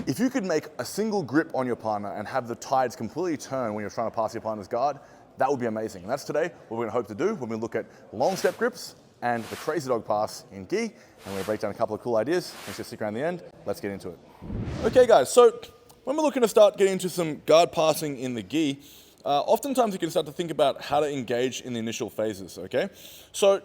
If you could make a single grip on your partner and have the tides completely turn when you're trying to pass your partner's guard, that would be amazing. And that's today what we're going to hope to do. We're going to look at long step grips and the crazy dog pass in gi, and we're going to break down a couple of cool ideas. Thanks for sticking around the end. Let's get into it. Okay guys, so when we're looking to start getting into some guard passing in the gi, oftentimes you can start to think about how to engage in the initial phases, okay? So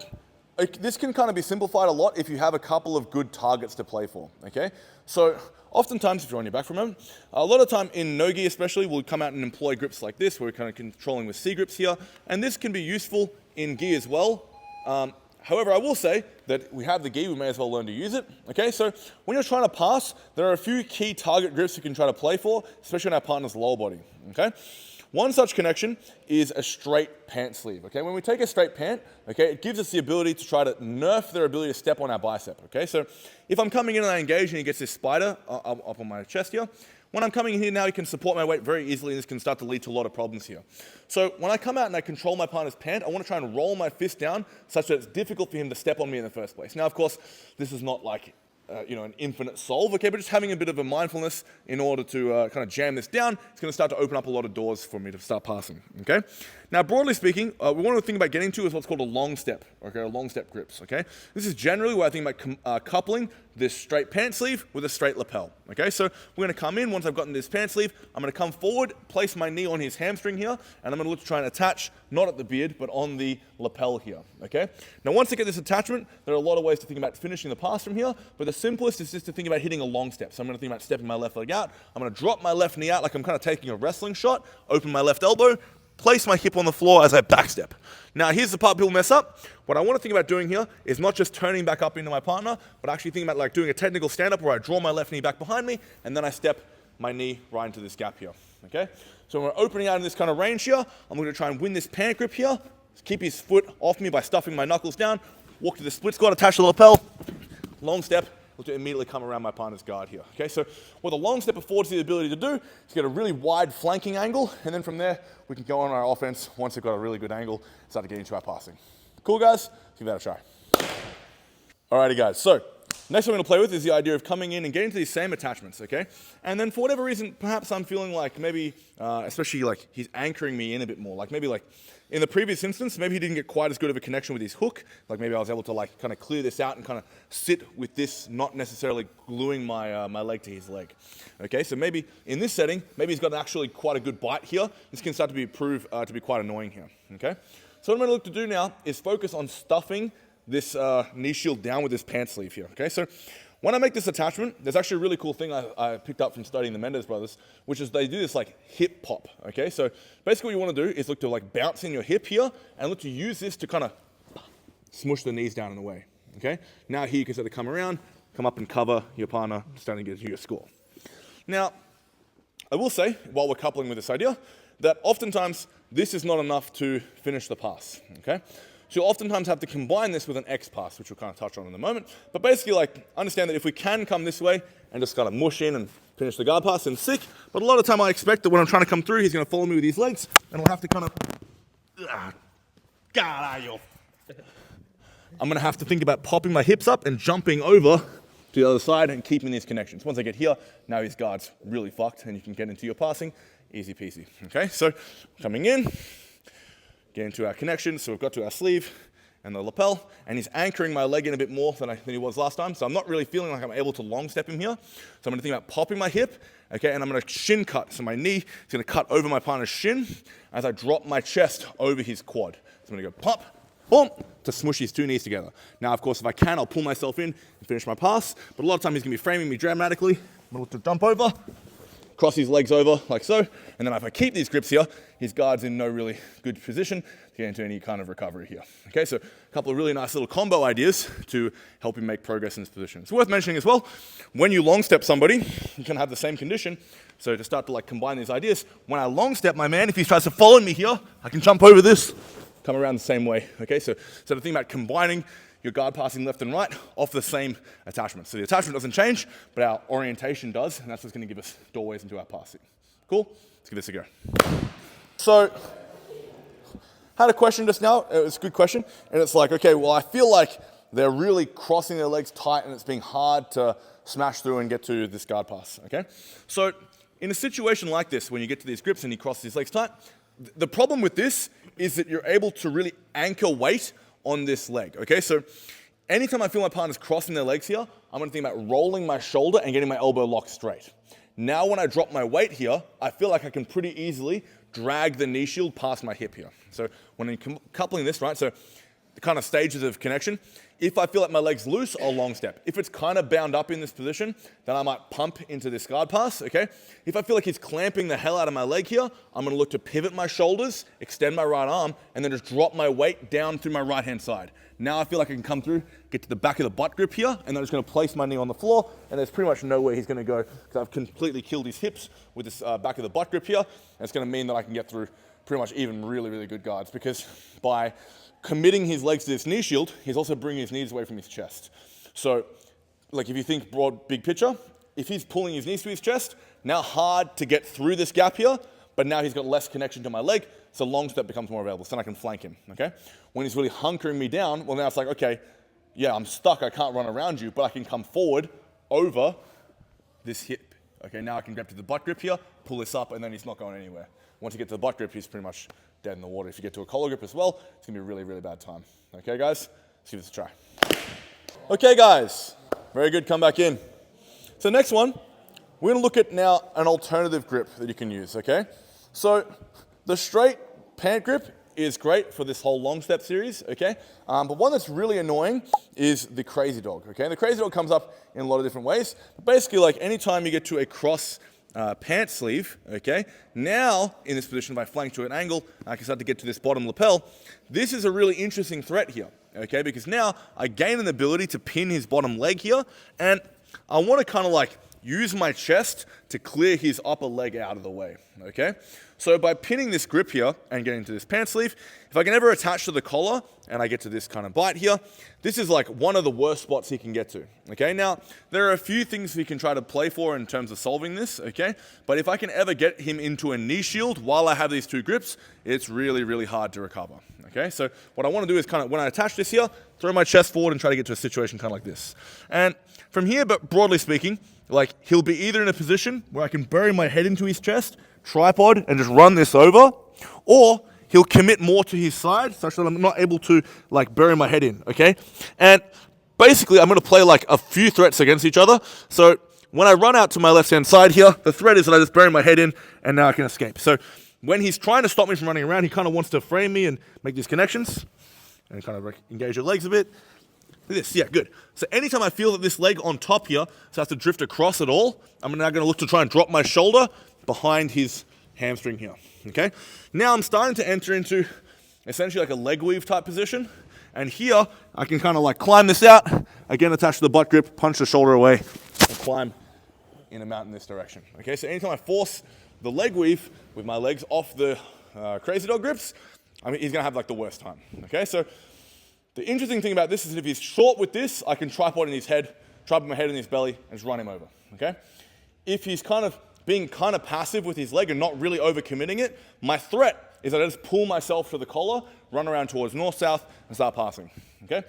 this can kind of be simplified a lot if you have a couple of good targets to play for, okay? So oftentimes, if you're on your back for a moment, a lot of time in no-gi especially, we'll come out and employ grips like this, where we're kind of controlling with C grips here, and this can be useful in gi as well. However, I will say that we have the gi, we may as well learn to use it, okay? So when you're trying to pass, there are a few key target grips you can try to play for, especially on our partner's lower body, okay? One such connection is a straight pant sleeve, okay? When we take a straight pant, okay, it gives us the ability to try to nerf their ability to step on our bicep, okay? So if I'm coming in and I engage and he gets this spider up on my chest here, when I'm coming in here now, he can support my weight very easily, and this can start to lead to a lot of problems here. So when I come out and I control my partner's pant, I want to try and roll my fist down such that it's difficult for him to step on me in the first place. Now, of course, this is not like an infinite solve, okay, but just having a bit of a mindfulness in order to kind of jam this down, it's going to start to open up a lot of doors for me to start passing, okay? Now, broadly speaking, we want to think about getting to is what's called a long step, okay, or long step grips, okay? This is generally where I think about coupling this straight pant sleeve with a straight lapel, okay? So we're going to come in, once I've gotten this pant sleeve, I'm going to come forward, place my knee on his hamstring here, and I'm going to look to try and attach, not at the beard, but on the lapel here, okay? Now, once I get this attachment, there are a lot of ways to think about finishing the pass from here, but the simplest is just to think about hitting a long step. So I'm going to think about stepping my left leg out, I'm going to drop my left knee out like I'm kind of taking a wrestling shot, open my left elbow, place my hip on the floor as I backstep. Now, here's the part people mess up. What I want to think about doing here is not just turning back up into my partner, but actually thinking about like doing a technical stand-up where I draw my left knee back behind me, and then I step my knee right into this gap here, okay? So when we're opening out in this kind of range here, I'm going to try and win this pant grip here, keep his foot off me by stuffing my knuckles down, walk to the split squat, attach the lapel, long step, look to immediately come around my partner's guard here, okay? So what the long step affords you the ability to do is get a really wide flanking angle, and then from there, we can go on our offense once we've got a really good angle, start to get into our passing. Cool, guys? Let's give that a try. Alrighty, guys, so next one I'm going to play with is the idea of coming in and getting to these same attachments, okay? And then for whatever reason, perhaps I'm feeling like maybe, especially like he's anchoring me in a bit more, like maybe like in the previous instance, maybe he didn't get quite as good of a connection with his hook. Like maybe I was able to like kind of clear this out and kind of sit with this, not necessarily gluing my leg to his leg. Okay, so maybe in this setting, maybe he's got actually quite a good bite here. This can start to prove to be quite annoying here. Okay, so what I'm going to look to do now is focus on stuffing this knee shield down with this pant sleeve here. Okay, so when I make this attachment, there's actually a really cool thing I picked up from studying the Mendes brothers, which is they do this like hip pop, okay? So basically what you want to do is look to like bounce in your hip here and look to use this to kind of smush the knees down in the way, okay? Now here you can start to come around, come up and cover your partner, starting to get to your score. Now, I will say, while we're coupling with this idea, that oftentimes this is not enough to finish the pass, okay? So you'll oftentimes have to combine this with an X pass, which we'll kind of touch on in a moment. But basically, like, understand that if we can come this way and just kind of mush in and finish the guard pass, then sick. But a lot of the time I expect that when I'm trying to come through, he's going to follow me with his legs, and I'll have to kind of, I'm going to have to think about popping my hips up and jumping over to the other side and keeping these connections. Once I get here, now his guard's really fucked, and you can get into your passing, easy peasy. Okay, so coming in, get into our connection, so we've got to our sleeve and the lapel, and he's anchoring my leg in a bit more than he was last time, so I'm not really feeling like I'm able to long step him here. So I'm going to think about popping my hip, okay, and I'm going to shin cut. So my knee is going to cut over my partner's shin as I drop my chest over his quad. So I'm going to go pop, boom, to smush his two knees together. Now, of course, if I can, I'll pull myself in and finish my pass, but a lot of time he's going to be framing me dramatically. I'm going to look to jump over, cross his legs over like so, and then if I keep these grips here, his guard's in no really good position to get into any kind of recovery here. Okay, so a couple of really nice little combo ideas to help him make progress in this position. It's worth mentioning as well, when you long step somebody, you can have the same condition. So to start to like combine these ideas, when I long step my man, if he tries to follow me here, I can jump over this, come around the same way. Okay, so the thing about combining your guard passing left and right off the same attachment. So the attachment doesn't change, but our orientation does, and that's what's going to give us doorways into our passing. Cool? Let's give this a go. So, had a question just now. It was a good question, and it's like, okay, well, I feel like they're really crossing their legs tight, and it's being hard to smash through and get to this guard pass, okay? So in a situation like this, when you get to these grips and he crosses his legs tight, the problem with this is that you're able to really anchor weight on this leg, okay? So anytime I feel my partner's crossing their legs here, I'm gonna think about rolling my shoulder and getting my elbow locked straight. Now when I drop my weight here, I feel like I can pretty easily drag the knee shield past my hip here. So when I'm coupling this, right, so the kind of stages of connection, if I feel like my leg's loose, I'll long step. If it's kind of bound up in this position, then I might pump into this guard pass, okay? If I feel like he's clamping the hell out of my leg here, I'm gonna look to pivot my shoulders, extend my right arm, and then just drop my weight down through my right-hand side. Now I feel like I can come through, get to the back of the butt grip here, and I'm just gonna place my knee on the floor, and there's pretty much nowhere he's gonna go, because I've completely killed his hips with this back of the butt grip here, and it's gonna mean that I can get through pretty much even really, really good guards, because by committing his legs to this knee shield, he's also bringing his knees away from his chest. So, like if you think broad, big picture, if he's pulling his knees to his chest, now hard to get through this gap here, but now he's got less connection to my leg, so long step becomes more available, so then I can flank him, okay? When he's really hunkering me down, well now it's like, okay, yeah, I'm stuck, I can't run around you, but I can come forward over this hip. Okay, now I can grab to the butt grip here, pull this up, and then he's not going anywhere. Once you get to the butt grip, he's pretty much dead in the water. If you get to a collar grip as well, it's gonna be a really, really bad time. Okay, guys? Let's give this a try. Okay, guys. Very good, come back in. So next one, we're gonna look at now an alternative grip that you can use, okay? So the straight pant grip is great for this whole long step series, okay? But one that's really annoying is the crazy dog, okay? And the crazy dog comes up in a lot of different ways. But basically, like anytime you get to a cross pant sleeve, okay? Now, in this position, if I flank to an angle, I can start to get to this bottom lapel. This is a really interesting threat here, okay? Because now I gain an ability to pin his bottom leg here, and I want to kind of like use my chest to clear his upper leg out of the way, okay? So by pinning this grip here and getting to this pant sleeve, if I can ever attach to the collar and I get to this kind of bite here, this is like one of the worst spots he can get to, okay? Now, there are a few things we can try to play for in terms of solving this, okay? But if I can ever get him into a knee shield while I have these two grips, it's really, really hard to recover, okay? So what I want to do is kind of, when I attach this here, throw my chest forward and try to get to a situation kind of like this. And from here, but broadly speaking, like he'll be either in a position where I can bury my head into his chest, tripod, and just run this over, or he'll commit more to his side such that I'm not able to like bury my head in, okay? And basically I'm gonna play like a few threats against each other. So when I run out to my left-hand side here, the threat is that I just bury my head in and now I can escape. So when he's trying to stop me from running around, he kind of wants to frame me and make these connections and kind of engage your legs a bit. Like this, yeah, good. So anytime I feel that this leg on top here starts to drift across at all, I'm now going to look to try and drop my shoulder behind his hamstring here, okay? Now I'm starting to enter into essentially like a leg weave type position, and here I can kind of like climb this out, again attach to the butt grip, punch the shoulder away, and climb in a mountain this direction, okay? So anytime I force the leg weave with my legs off the crazy dog grips, I mean, he's going to have like the worst time, okay? So the interesting thing about this is that if he's short with this, I can tripod in his head, tripod my head in his belly, and just run him over, okay? If he's kind of being kind of passive with his leg and not really overcommitting it, my threat is that I just pull myself to the collar, run around towards north-south, and start passing, okay?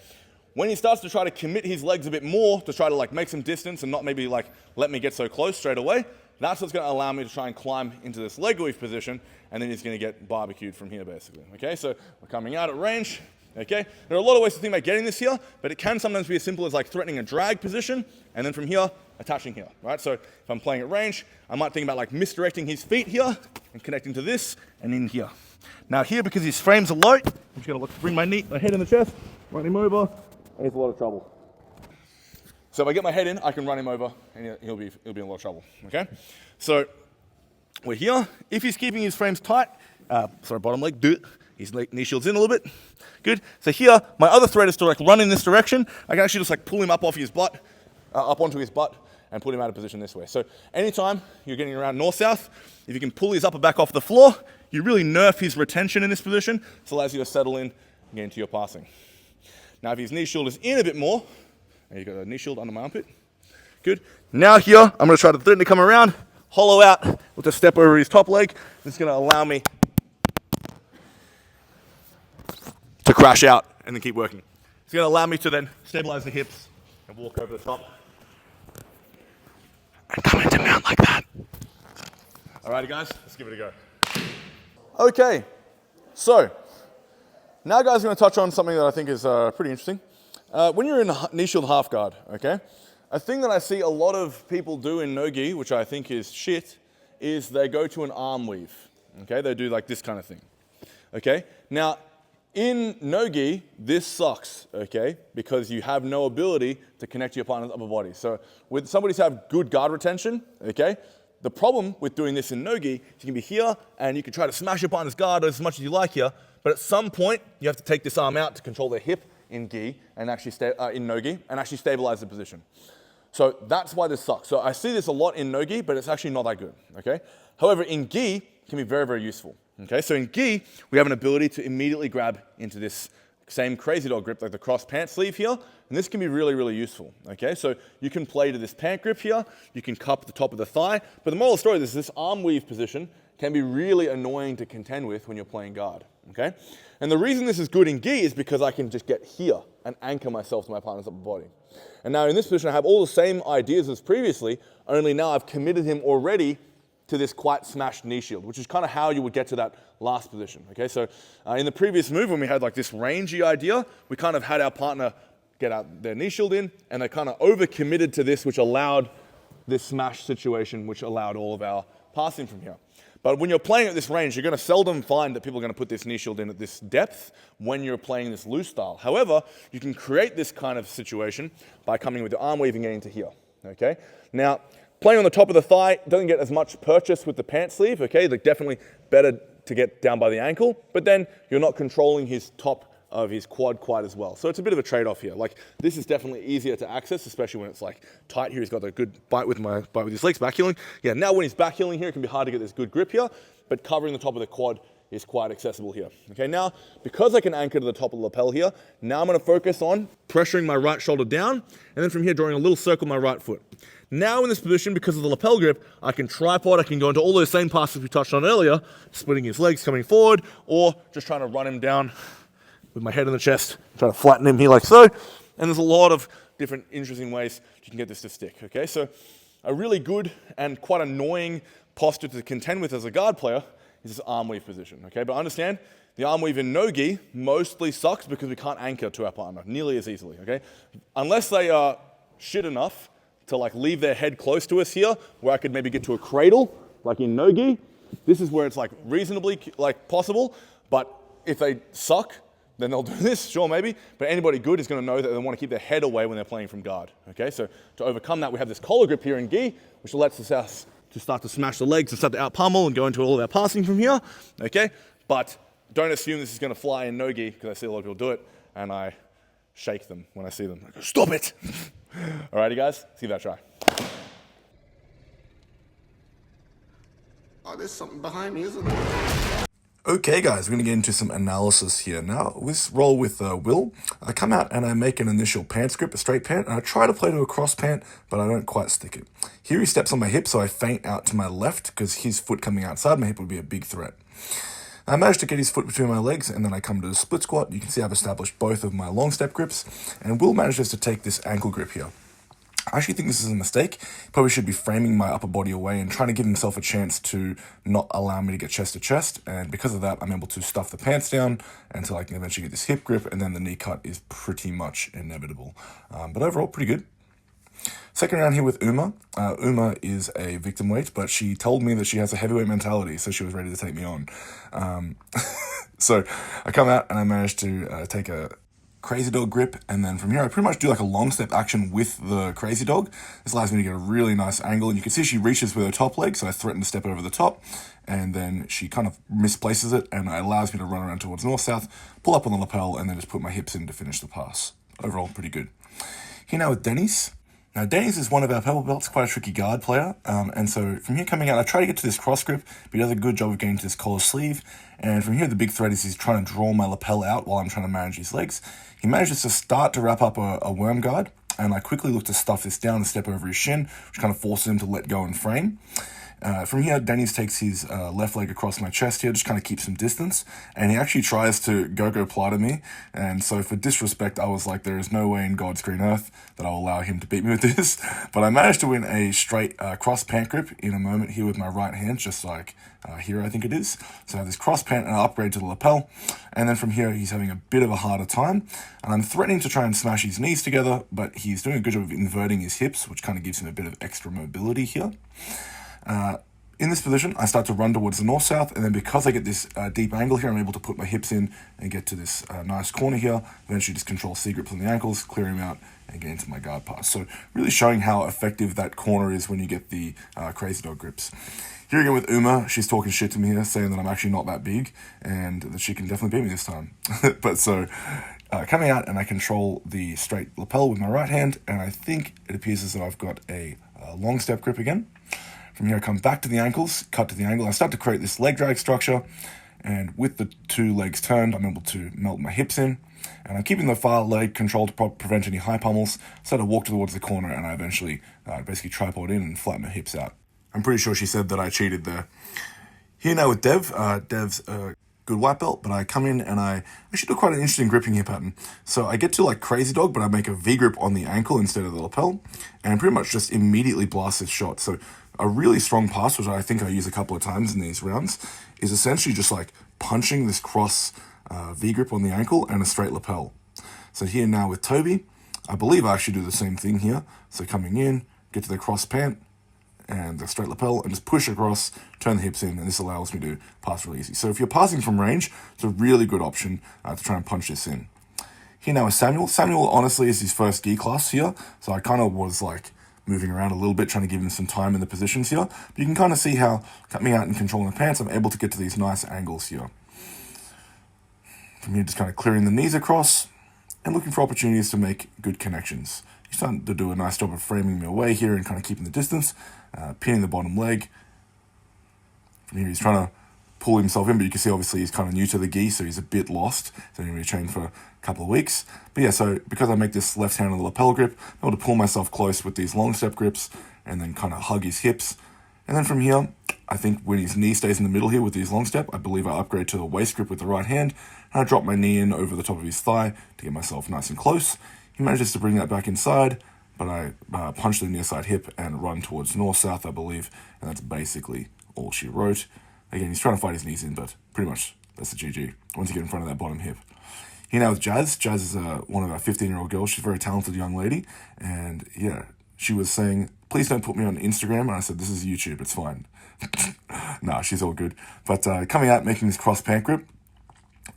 When he starts to try to commit his legs a bit more to try to like make some distance and not maybe like let me get so close straight away, that's what's going to allow me to try and climb into this leg weave position, and then he's going to get barbecued from here basically, okay? So we're coming out at range. Okay, there are a lot of ways to think about getting this here, but it can sometimes be as simple as like threatening a drag position, and then from here, attaching here, right? So if I'm playing at range, I might think about like misdirecting his feet here, and connecting to this, and in here. Now here, because his frames are low, I'm just gonna bring my head in the chest, run him over, and he's a lot of trouble. So if I get my head in, I can run him over, and he'll be in a lot of trouble, okay? So we're here. If he's keeping his frames tight, bottom leg, his knee shield's in a little bit. Good. So here, my other threat is to like run in this direction. I can actually just like pull him up off his butt, up onto his butt, and put him out of position this way. So anytime you're getting around north-south, if you can pull his upper back off the floor, you really nerf his retention in this position. This allows you to settle in and get into your passing. Now if his knee shield is in a bit more, and you've got a knee shield under my armpit, good. Now here, I'm going to try to threaten to come around, hollow out with a step over his top leg. This is going to allow me to crash out and then keep working. It's going to allow me to then stabilize the hips and walk over the top and come into mount like that. Alrighty guys, let's give it a go. Okay, so now guys, we're going to touch on something that I think is pretty interesting. When you're in knee shield half guard, okay, a thing that I see a lot of people do in no-gi, which I think is shit, is they go to an arm weave. Okay, they do like this kind of thing. Okay, now in no-gi, this sucks, okay, because you have no ability to connect to your partner's upper body. So with somebody to have good guard retention, okay, the problem with doing this in no-gi is you can be here and you can try to smash your partner's guard as much as you like here, but at some point you have to take this arm out to control their hip in gi and actually in no-gi and actually stabilize the position. So that's why this sucks. So I see this a lot in no-gi, but it's actually not that good, okay? However, in gi, it can be very, very useful, okay? So in gi, we have an ability to immediately grab into this same crazy dog grip, like the cross pant sleeve here, and this can be really, really useful, okay? So you can play to this pant grip here, you can cup the top of the thigh, but the moral of the story is this arm weave position can be really annoying to contend with when you're playing guard, okay? And the reason this is good in gi is because I can just get here and anchor myself to my partner's upper body. And now in this position, I have all the same ideas as previously, only now I've committed him already to this quite smashed knee shield, which is kind of how you would get to that last position, okay? So in the previous move, when we had like this rangy idea, we kind of had our partner get out their knee shield in, and they kind of over-committed to this, which allowed this smash situation, which allowed all of our passing from here. But when you're playing at this range, you're going to seldom find that people are going to put this knee shield in at this depth when you're playing this loose style. However, you can create this kind of situation by coming with your arm weave and getting to here, okay? Now, playing on the top of the thigh doesn't get as much purchase with the pant sleeve, okay? Like definitely better to get down by the ankle, but then you're not controlling his top of his quad quite as well. So it's a bit of a trade-off here. Like this is definitely easier to access, especially when it's like tight here. He's got a good bite with his legs, back heeling. Yeah, now when he's back heeling here, it can be hard to get this good grip here, but covering the top of the quad is quite accessible here. Okay, now, because I can anchor to the top of the lapel here, now I'm gonna focus on pressuring my right shoulder down, and then from here, drawing a little circle with my right foot. Now in this position, because of the lapel grip, I can tripod, I can go into all those same passes we touched on earlier, splitting his legs, coming forward, or just trying to run him down with my head in the chest, trying to flatten him here like so. And there's a lot of different interesting ways you can get this to stick, okay? So a really good and quite annoying posture to contend with as a guard player is this arm weave position, okay? But understand, the arm weave in no-gi mostly sucks because we can't anchor to our partner nearly as easily, okay? Unless they are shit enough to like leave their head close to us here, where I could maybe get to a cradle, like in no-gi, this is where it's like reasonably like possible, but if they suck, then they'll do this, sure, maybe, but anybody good is going to know that they want to keep their head away when they're playing from guard, okay? So to overcome that, we have this collar grip here in gi, which lets us to start to smash the legs and start to out pummel and go into all of our passing from here, okay? But don't assume this is going to fly in no-gi, because I see a lot of people do it, and I shake them when I see them. I go, stop it! Alrighty, guys, let's give that a try. Oh, there's something behind me, isn't there? Okay guys, we're going to get into some analysis here. Now, this roll with Will, I come out and I make an initial pants grip, a straight pant, and I try to play to a cross pant, but I don't quite stick it. Here he steps on my hip, so I feint out to my left, because his foot coming outside my hip would be a big threat. I managed to get his foot between my legs, and then I come to the split squat. You can see I've established both of my long step grips, and Will manages to take this ankle grip here. I actually think this is a mistake. He probably should be framing my upper body away and trying to give himself a chance to not allow me to get chest to chest. And because of that, I'm able to stuff the pants down until I can eventually get this hip grip, and then the knee cut is pretty much inevitable. But overall, pretty good. Second round here with Uma. Uma is a victim weight, but she told me that she has a heavyweight mentality, so she was ready to take me on. So I come out and I managed to take a crazy dog grip, and then from here I pretty much do like a long step action with the crazy dog. This allows me to get a really nice angle, and you can see she reaches with her top leg, so I threaten to step over the top, and then she kind of misplaces it, and it allows me to run around towards north-south, pull up on the lapel, and then just put my hips in to finish the pass. Overall, pretty good. Here now with Dennis. Now, Dennis is one of our purple belts, quite a tricky guard player, and so from here coming out, I try to get to this cross grip, but he does a good job of getting to this collar sleeve, and from here the big threat is he's trying to draw my lapel out while I'm trying to manage his legs. He manages to start to wrap up a worm guard, and I quickly look to stuff this down and step over his shin, which kind of forces him to let go and frame. From here, Denny's takes his left leg across my chest here, just kind of keeps some distance, and he actually tries to go plata me, and so for disrespect, I was like, there is no way in God's green earth that I'll allow him to beat me with this, but I managed to win a straight cross-pant grip in a moment here with my right hand, just like here I think it is. So I have this cross-pant and I upgrade to the lapel, and then from here, he's having a bit of a harder time, and I'm threatening to try and smash his knees together, but he's doing a good job of inverting his hips, which kind of gives him a bit of extra mobility here. In this position, I start to run towards the north-south, and then because I get this deep angle here, I'm able to put my hips in and get to this nice corner here, eventually just control C-grips on the ankles, clear him out, and get into my guard pass. So really showing how effective that corner is when you get the crazy dog grips. Here again with Uma, she's talking shit to me here, saying that I'm actually not that big, and that she can definitely beat me this time. But so, coming out, and I control the straight lapel with my right hand, and I think it appears as though I've got a long step grip again. From here, I come back to the ankles, cut to the angle. I start to create this leg drag structure, and with the two legs turned, I'm able to melt my hips in, and I'm keeping the far leg controlled to prevent any high pummels. So I walk towards the corner, and I eventually basically tripod in and flatten my hips out. I'm pretty sure she said that I cheated there. Here now with Dev. Dev's a good white belt, but I come in and I actually do quite an interesting gripping here pattern. So I get to like crazy dog, but I make a V grip on the ankle instead of the lapel, and pretty much just immediately blast this shot. So a really strong pass, which I think I use a couple of times in these rounds, is essentially just like punching this cross V grip on the ankle and a straight lapel. So here now with Toby, I believe I actually do the same thing here. So coming in, get to the cross pant and the straight lapel and just push across, turn the hips in, and this allows me to pass really easy. So if you're passing from range, it's a really good option to try and punch this in. Here now is Samuel. Samuel honestly is his first gi class here, so I kind of was like moving around a little bit, trying to give him some time in the positions here. But you can kind of see how, coming out and controlling the pants, I'm able to get to these nice angles here. From here, just kind of clearing the knees across and looking for opportunities to make good connections. He's starting to do a nice job of framing me away here and kind of keeping the distance, pinning the bottom leg. From here, he's trying to pull himself in, but you can see obviously he's kind of new to the gi, so he's a bit lost. He's only really trained for a couple of weeks. But yeah, so because I make this left hand on the lapel grip, I'm able to pull myself close with these long step grips and then kind of hug his hips. And then from here, I think when his knee stays in the middle here with these long step, I believe I upgrade to the waist grip with the right hand, and I drop my knee in over the top of his thigh to get myself nice and close. He manages to bring that back inside, but I punch the near side hip and run towards north-south, I believe, and that's basically all she wrote. Again, he's trying to fight his knees in, but pretty much that's a GG once you get in front of that bottom hip. Here now with Jazz. Jazz is one of our 15-year-old girls. She's a very talented young lady, and yeah, she was saying, please don't put me on Instagram, and I said, this is YouTube, it's fine. Nah, she's all good. But coming out, making this cross pant grip,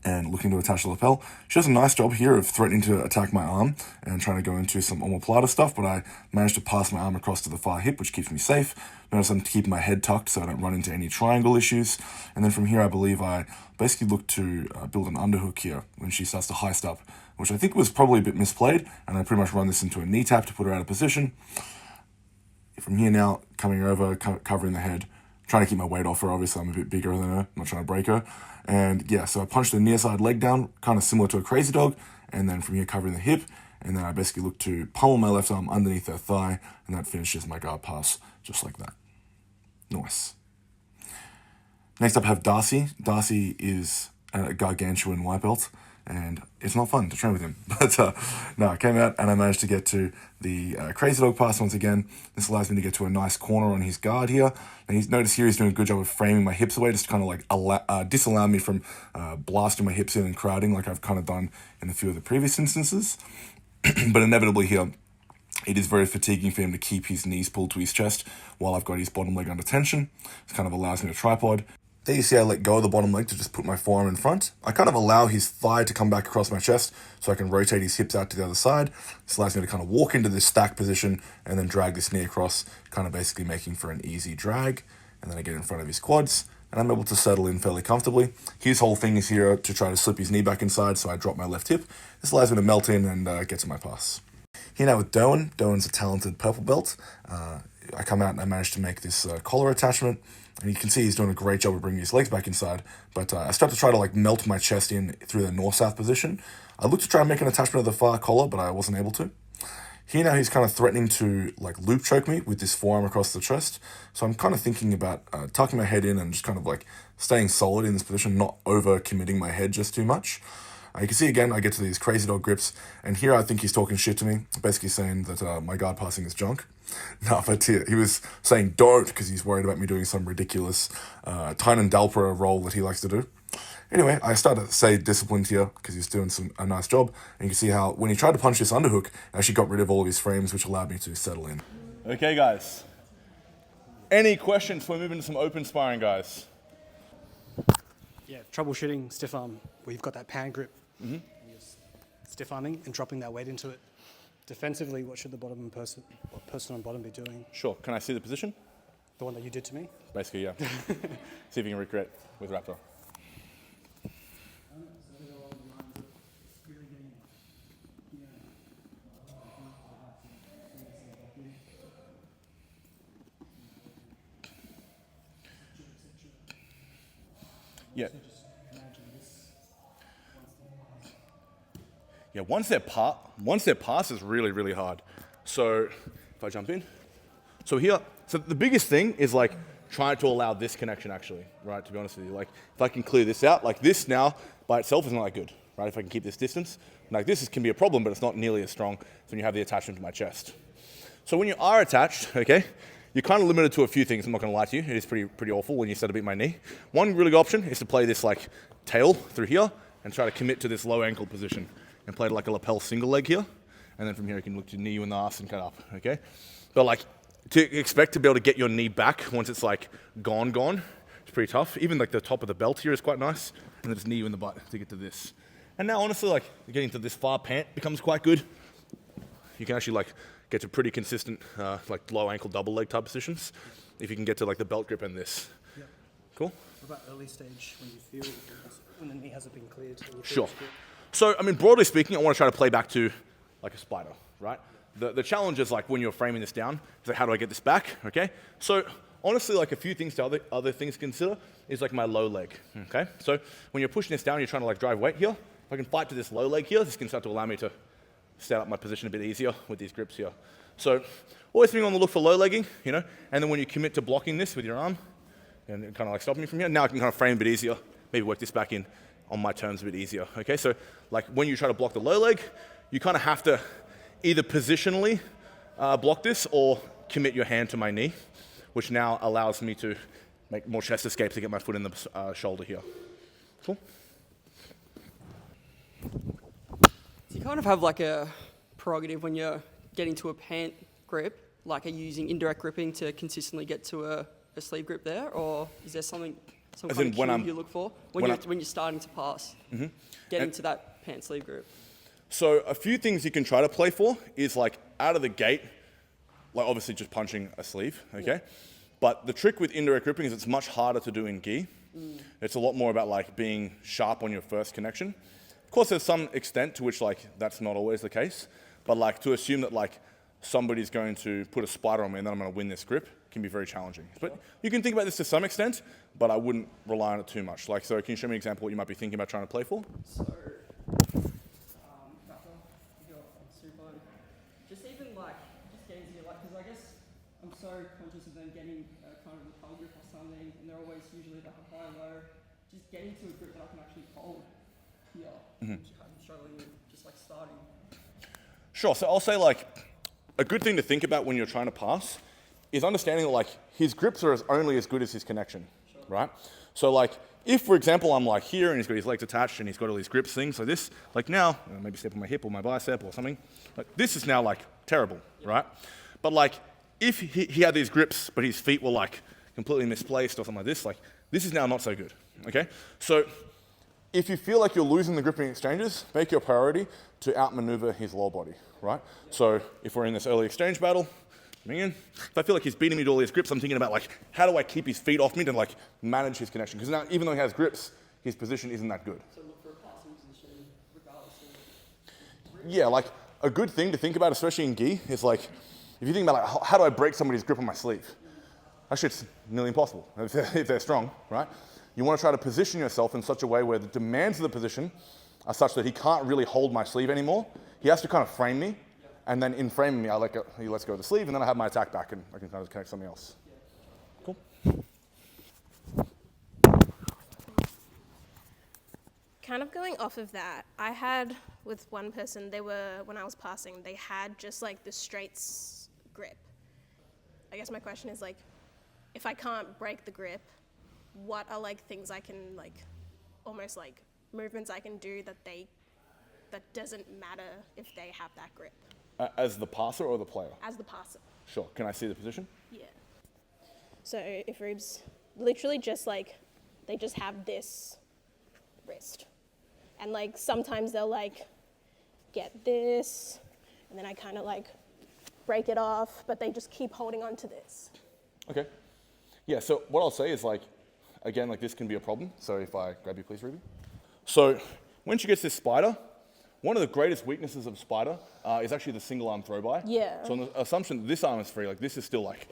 and looking to attach the lapel. She does a nice job here of threatening to attack my arm and trying to go into some omoplata stuff, but I managed to pass my arm across to the far hip, which keeps me safe. Notice I'm keeping my head tucked so I don't run into any triangle issues. And then from here, I believe I basically look to build an underhook here when she starts to heist up, which I think was probably a bit misplayed, and I pretty much run this into a knee tap to put her out of position. From here now, coming over, covering the head, trying to keep my weight off her. Obviously, I'm a bit bigger than her. I'm not trying to break her. And yeah, so I punched the near side leg down, kind of similar to a crazy dog. And then from here, covering the hip. And then I basically look to pummel my left arm underneath her thigh. And that finishes my guard pass just like that. Nice. Next up, I have Darcy. Darcy is a gargantuan white belt. And it's not fun to train with him. But no, I came out and I managed to get to the crazy dog pass once again. This allows me to get to a nice corner on his guard here. And notice here he's doing a good job of framing my hips away, just to kind of like disallow me from blasting my hips in and crowding like I've kind of done in a few of the previous instances. But inevitably here, it is very fatiguing for him to keep his knees pulled to his chest while I've got his bottom leg under tension. This kind of allows me to tripod. There you see I let go of the bottom leg to just put my forearm in front. I kind of allow his thigh to come back across my chest so I can rotate his hips out to the other side. This allows me to kind of walk into this stack position and then drag this knee across, kind of basically making for an easy drag. And then I get in front of his quads and I'm able to settle in fairly comfortably. His whole thing is here to try to slip his knee back inside, so I drop my left hip. This allows me to melt in and get to my pass. Here now with Derwin. Derwin's a talented purple belt. I come out and I manage to make this collar attachment. And you can see he's doing a great job of bringing his legs back inside. But I start to try to like melt my chest in through the north-south position. I looked to try and make an attachment of the far collar, but I wasn't able to. Here now he's kind of threatening to like loop choke me with this forearm across the chest. So I'm kind of thinking about tucking my head in and just kind of like staying solid in this position, not over committing my head just too much. You can see again, I get to these crazy dog grips, and here I think he's talking shit to me, basically saying that my guard passing is junk. No, but he was saying don't because he's worried about me doing some ridiculous Tynan Dalpera roll that he likes to do. Anyway, I started to say disciplined here because he's doing a nice job, and you can see how when he tried to punch this underhook, it actually got rid of all of his frames, which allowed me to settle in. Okay, guys. Any questions before we move into some open sparring, guys? Yeah, troubleshooting, stiff arm, where you've got that pan grip. You're stiff arming and dropping that weight into it. Defensively, what should the person on bottom be doing? Sure. Can I see the position? The one that you did to me? Basically, yeah. See if you can recreate with Raptor. Yeah. Yeah, once they're past is really, really hard. So if I jump in, so the biggest thing is like trying to allow this connection actually, right? To be honest with you, like if I can clear this out, like this now by itself is not that good, right? If I can keep this distance, like can be a problem, but it's not nearly as strong as when you have the attachment to my chest. So when you are attached, okay, you're kind of limited to a few things. I'm not going to lie to you. It is pretty awful when you start to beat my knee. One really good option is to play this like tail through here and try to commit to this low ankle position and play it like a lapel single leg here. And then from here you can look to knee you in the ass and cut up, okay? But like to expect to be able to get your knee back once it's like gone, it's pretty tough. Even like the top of the belt here is quite nice. And then just knee you in the butt to get to this. And now honestly, like getting to this far pant becomes quite good. You can actually like get to pretty consistent like low ankle double leg type positions if you can get to like the belt grip and this. Yep. Cool? What about early stage when you feel when the knee hasn't been cleared? Sure. So I mean, broadly speaking, I want to try to play back to like a spider, right? The challenge is like when you're framing this down, is like how do I get this back, okay? So honestly, like a few things to other things to consider is like my low leg, okay? So when you're pushing this down, you're trying to like drive weight here. If I can fight to this low leg here, this can start to allow me to set up my position a bit easier with these grips here. So always being on the look for low legging, you know, and then when you commit to blocking this with your arm and kind of like stopping me from here, now I can kind of frame a bit easier, maybe work this back in on my terms a bit easier, okay? So like when you try to block the low leg, you kind of have to either positionally block this or commit your hand to my knee, which now allows me to make more chest escapes to get my foot in the shoulder here. Cool? So you kind of have like a prerogative when you're getting to a pant grip, like are you using indirect gripping to consistently get to a sleeve grip there, or is there some kind of cue you look for when you're starting to pass, getting to that pant sleeve grip? So a few things you can try to play for is like out of the gate, like obviously just punching a sleeve, okay? Yeah. But the trick with indirect gripping is it's much harder to do in gi. It's a lot more about like being sharp on your first connection. Of course, there's some extent to which like that's not always the case, but like to assume that like somebody's going to put a spider on me and then I'm going to win this grip can be very challenging. But you can think about this to some extent, but I wouldn't rely on it too much. Like, so can you show me an example of what you might be thinking about trying to play for? So, just even like, just getting to like, because I guess I'm so conscious of them getting kind of a tongue grip or something, and they're always usually like a high-low. Just getting to a grip that I can actually hold here. I'm struggling with just like starting. Sure, so I'll say like, a good thing to think about when you're trying to pass is understanding that like his grips are only as good as his connection, right? So like, if for example I'm like here and he's got his legs attached and he's got all these grips things like this, like now, maybe step on my hip or my bicep or something, like this is now like terrible, right? But like, if he had these grips but his feet were like completely misplaced or something like this is now not so good, okay? So if you feel like you're losing the gripping exchanges, make your priority to outmaneuver his lower body, right? So if we're in this early exchange battle, coming in, if I feel like he's beating me to all these grips, I'm thinking about like, how do I keep his feet off me to like manage his connection? Because now, even though he has grips, his position isn't that good. So look for a passing position regardless of... Yeah, like a good thing to think about, especially in gi, is like, if you think about like, how do I break somebody's grip on my sleeve? Actually, it's nearly impossible if they're strong, right? You want to try to position yourself in such a way where the demands of the position are such that he can't really hold my sleeve anymore. He has to kind of frame me And then in framing me, he lets go of the sleeve, and then I have my attack back, and I can kind of connect something else. Cool. Kind of going off of that, I had with one person, when I was passing, they had just like the straight grip. I guess my question is like, if I can't break the grip, what are like things I can like, almost like movements I can do that doesn't matter if they have that grip? As the passer or the player? As the passer. Sure. Can I see the position? Yeah. So if Rubes literally just like, they just have this wrist. And like sometimes they'll like get this, and then I kind of like break it off, but they just keep holding on to this. Okay. Yeah, so what I'll say is like, again, like this can be a problem. So if I grab you please, Ruby. So when she gets this spider, one of the greatest weaknesses of spider is actually the single arm throw by. Yeah. So on the assumption that this arm is free, like this is still like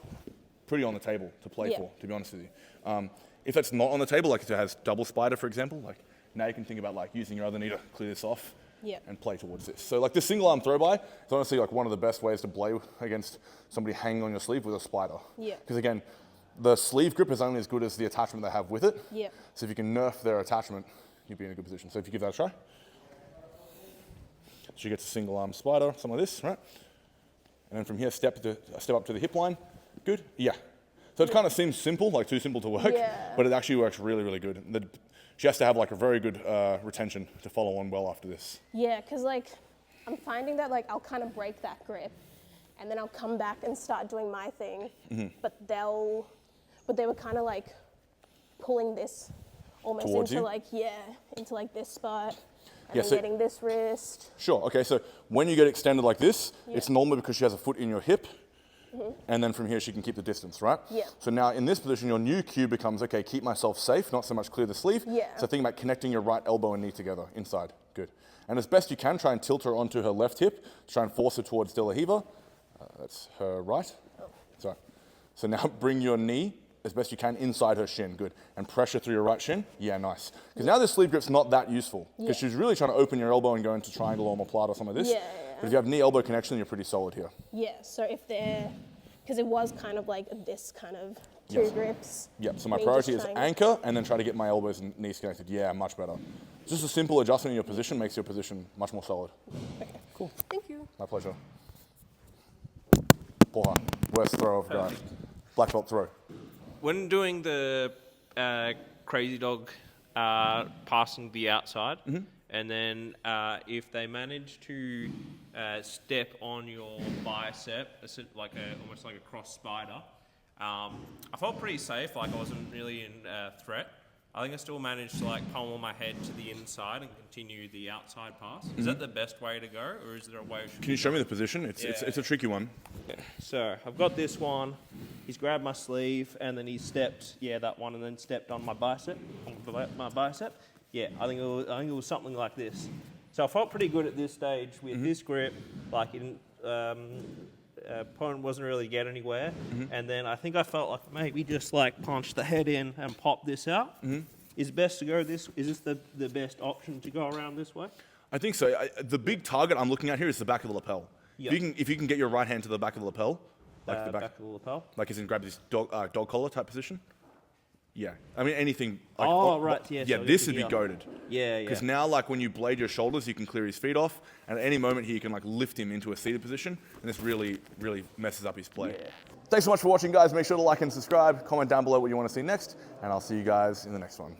pretty on the table to play Yeah. for, to be honest with you. If that's not on the table, like if it has double spider, for example, like now you can think about like using your other knee to clear this off Yeah. and play towards this. So like the single arm throw by is honestly like one of the best ways to play against somebody hanging on your sleeve with a spider. Yeah. Because again, the sleeve grip is only as good as the attachment they have with it. Yeah. So if you can nerf their attachment, you'll be in a good position. So if you give that a try. She gets a single arm spider, something like this, right? And then from here, step up to the hip line. Good? Yeah. So it kind of seems simple, like too simple to work, Yeah. but it actually works really, really good. She has to have like a very good retention to follow on well after this. Yeah, because like I'm finding that like I'll kind of break that grip, and then I'll come back and start doing my thing, but they were kind of like pulling this almost Towards into you? like, into like this spot, and Yeah, then so- getting this wrist. Sure, okay, so when you get extended like this, it's normally because she has a foot in your hip, and then from here she can keep the distance, right? Yeah. So now in this position, your new cue becomes, okay, keep myself safe, not so much clear the sleeve. Yeah. So think about connecting your right elbow and knee together, inside, good. And as best you can, try and tilt her onto her left hip, try and force her towards De La Riva. That's her right. Sorry. So now bring your knee as best you can inside her shin, good. And pressure through your right shin, yeah, nice. Because now this sleeve grip's not that useful, because she's really trying to open your elbow and go into triangle or omoplata or something like this. Yeah. But if you have knee elbow connection, you're pretty solid here. Yeah, so if they're, because it was kind of like this kind of two grips. Yep, so my me priority just is trying- anchor and then try to get my elbows and knees connected. Yeah, much better. Just a simple adjustment in your position makes your position much more solid. Okay. Thank you. My pleasure. Poha, worst throw I've got. Black belt throw. When doing the crazy dog passing the outside, and then if they manage to step on your bicep, almost like a cross spider, I felt pretty safe. Like I wasn't really in threat. I think I still managed to like pummel my head to the inside and continue the outside pass. Is that the best way to go, or is there a way? Can you show me the position? It's a tricky one. So I've got this one. He's grabbed my sleeve and then he stepped, that one, and then stepped on my bicep, Yeah, I think it was something like this. So I felt pretty good at this stage with this grip. Like opponent wasn't really getting anywhere, and then I think I felt like maybe just like punch the head in and pop this out. Is best to go this? Is this the best option to go around this way? I think so. The big target I'm looking at here is the back of the lapel. Yep. If you can get your right hand to the back of the lapel, like the Back of the lapel. like as in grab this dog collar type position. Yeah, I mean anything. Like, Right. Yeah. Yeah, so this it's would be here. goated. Yeah. Because now, like when you blade your shoulders, you can clear his feet off, and at any moment here you can like lift him into a seated position, and this really, really messes up his play. Yeah. Thanks so much for watching, guys. Make sure to like and subscribe. Comment down below what you want to see next, and I'll see you guys in the next one.